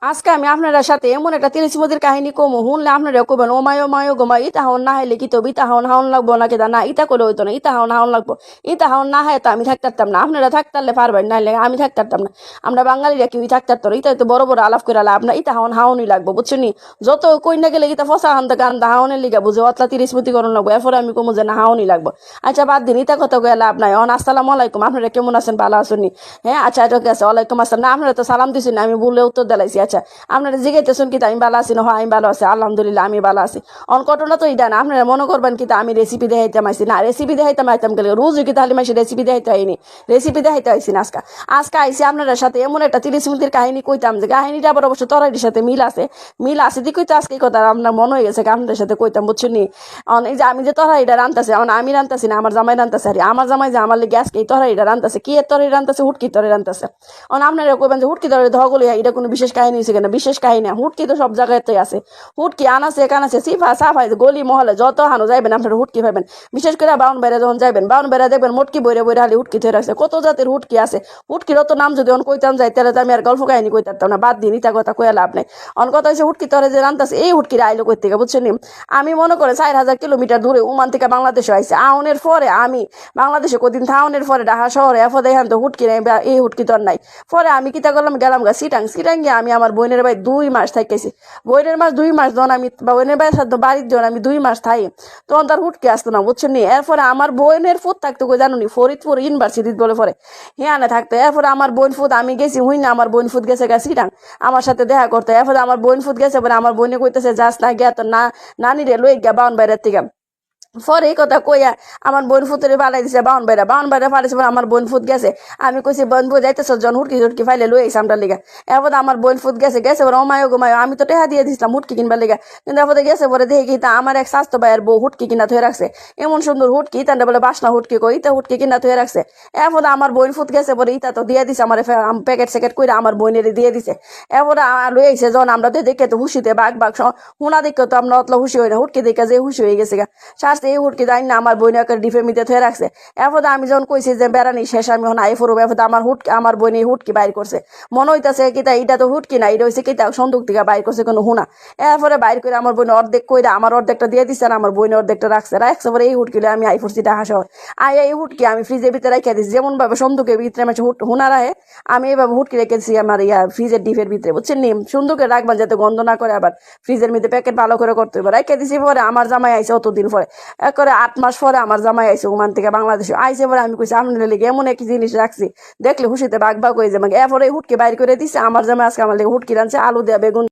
আজকে আমি আপনার সাথে এমন একটা তিরিশমতির কাহিনী কমু শুনলে আপনারা কবেন ও মায়ো গোমাই ইতা হন না হাইলে কি তবে ইতা হন হাউন লাগবো না কেদা না ইতা করে হইতো না ইতা হন হাউন লাগবো ইতা হন না হয় তো আমি থাকতাম না আপনারা থাকতারলে পারবেন নাইলে আমি থাকতাম না। আমরা বাঙালিরা কেউই থাকতাম না ইতা তো বড় বড় আলাপ করে লাভ না ইতা হন হাউনই লাগবো বুঝছনি। যত কই না গেলে ইতা ফসা হান গান হাউনের লিগা বুঝে অতলা তিরিশমতি করণ লাগবো এরপরে আমি কমু যে না হাউনই লাগবো। আচ্ছা বাদ দিন ইতা কথা কয়ে লাভ নাই। আসসালামু আলাইকুম, আপনারা কেমন আছেন ভালো আছেন? হ্যাঁ আচ্ছা ঠিক আছে, ওয়ালাইকুম আসসালাম। না আপনারা তো সালাম দিছেন, আমি বলে উত্তর দিলাইছি। আচ্ছা আপনারা জিগাইতেছেন কি আমি ভালো আছি না? হয় আমি ভালো আছি আলহামদুলিল্লাহ, আমি ভালো আছি। ঘটনা তো এটা না আপনারা মনে করবেন কি আমি রেসিপি দেখাইতাম আইছি না, রেসিপি দেখাইতাম আইতাম গেলে রোজ কি তাহলে মাসে রেসিপি দেখাইতে হয়নি, রেসিপি দেখাইতে আইসি না। আজকে আজকে আইসি আপনার সাথে এমন একটা 30 মিনিটের কাহিনী কইতাম যে কাহিনীটা আবার অবশ্য তরাইটির সাথে মিল আছে দিকে তো আজকে কথা আপনার মনে হয়ে গেছে আপনাদের সাথে কইতাম বুঝছেন নি। এই যে আমি যে তরাইটা রান্তাছি আমি রান্তাছি না, আমার জামাই রান্তাছে। আর আমার জামাই যে আমার লেগে আজকে এই তরাইটা রান্তাছে, কি এর তরাই রান্তাছে? হুটকি তরাই রান্তাছে। আপনারা কইবেন যে হুটকি তরাই ধগলি এটা কোনো বিশেষ কাহিনী হয়েছে কেন? বিশেষ কাহিনী হুটকি তো সব জায়গাতেই আছে। হুটকি আনাছে কানাছে সিফা সাফাই গলি মহলে যত হানো যাইবেন আপনারা হুটকি পাবেন। বিশেষ করে বাউন বেড়া যখন যাইবেন বাউন বেড়া দেখবেন মোটকি বইরে বইরে হালি হুটকি ধরে রাখছে। কত জাতের হুটকি আছে, হুটকির অত নাম যদি অন কইতাম যাই তাহলে আমি আর গল্প কাহিনী কইতাম না। বাদ দিন ইতা কথা কয়ে লাভ নাই। অন কথা হচ্ছে হুটকি তরে যে রান্তাছে এই হুটকির আইলো কই থেকে বুঝছেন? আমি মনে করে 4000 কিলোমিটার দূরে ওমান থেকে বাংলাদেশে আইসি আউনের পরে আমি বাংলাদেশে কদিন থাউনের পরে ঢাকা শহরে এফে দেখেন তো হুটকি নাই, এই হুটকি তোর নাই। পরে আমি কিতা করলাম গেলাম গা সিটাং গিয়ে আমি আমার বোনের ভাই 2 মাস থাকেছি। বোনের মাস 2 মাস যখন আমি বোনের ভাইয়ের সাথে বাড়ির যখন আমি 2 মাস থাই তখন তার হুটকি আসতো না বুঝছেন নি। এরপরে আমার বোনের ফুট থাকতো কই জানুনি ফরিদপুর ইউনিভার্সিটি বলে পরে হ্যাঁ না থাকতো। এরপরে আমার বোন ফুট আমি গেছি হুই না, আমার বোন ফুট গেছে গা সিটাং আমার সাথে দেখা করতে। এরপরে আমার বোন ফুট গেছে পরে আমার বোনে কইতেছে যাস না গিয়া তো না নানি রে লই গিয়া বাউন বাইরের থেকে। পরে এই কথা কইয়া আমার বোন ফুতের পালাই দিছে বাউন বাইরা পালাইছে। আমার বোন ফুট গেছে, আমি কইছি বোন ফুট যাইতেছ জন হুটকি ফাইলে লই আইসি আমরা লিগা। এরপর আমার বোন ফুট গেছে পরে ওমায়ো গোমায়ো আমি তো টেহা দিয়ে দিছিলাম হুটকি কিনবার লিগা। কিন্তু এরপরে গেছে পরে দেখি কি তা আমার এক স্বাস্থ্য ভাইয়ের বউ হুটকি কিনা থয়ে রাখছে। এমন সুন্দর হুটকি তান্ডা বলে বাসনা হুটকি কই ইতা হুটকি কিনা থয়ে রাখছে। এরপরে আমার বোন ফুট গেছে পরে ইতা তো দিয়ে দিছে আমার প্যাকেট স্যাকেট কইরা আমার বোনের দিয়ে দিছে। এরপরে লই আইছে জন আমরা তো দেখে তো হুশিতে বাঘ হুনা দেখে তো আমরা অতলা হুশি হই না, হুটকি দেখে যে হুশি হয়ে গেছে গা। এই হুটকি যাই না আমার বইনে একটা ডিফের মিতে থয়ে রাখছে। এরপর আমি যখন কইছি যে বেড়ানি শেষ আমি এখন আই ফুরবো, এরপর আমার বইনে হুটকি বাইর করছে। মনে হইতাছে কিতা এটা তো হুটকি না, এটা হয়েছে কিতা সন্দুক থেকে বাইর করছে কোনো হুনা। এরপরে বাইর করে আমার বইনে অর্ধেক কইরা আমার অর্ধেকটা দিয়ে দিচ্ছে আর আমার বইনে অর্ধেকটা রাখছে পরে এই হুটকিলে আমি আই ফুরছি ঢাকা শহর। এই হুটকি আমি ফ্রিজের ভিতরে রেখে দিচ্ছি যেমন ভাবে সন্দুকের ভিতরে আমি হুনা রাখে আমি এইভাবে হুটকি রেখেছি আমার ফ্রিজের ডিপের ভিতরে বুঝছেন নি। সুন্দুকে রাখবেন যাতে গন্ধ না করে, আবার ফ্রিজের মধ্যে প্যাকেট ভালো করে করতে হবে। রেখে দিছি পরে আমার জামাই আইসে অতদিন পরে করে 8 মাস পরে আমার জামাই আইসে ওমান থেকে বাংলাদেশে আইসে পরে আমি কইছি আপনার লেগে এমন এক জিনিস রাখছি দেখলে খুশিতে বাঘ হয়ে যাবে। এরপরে হুটকি বাইর করে দিছে আমার জামাই আজকে আমার লেগে হুটকি রাঁধছে আলু দেয়া বেগুন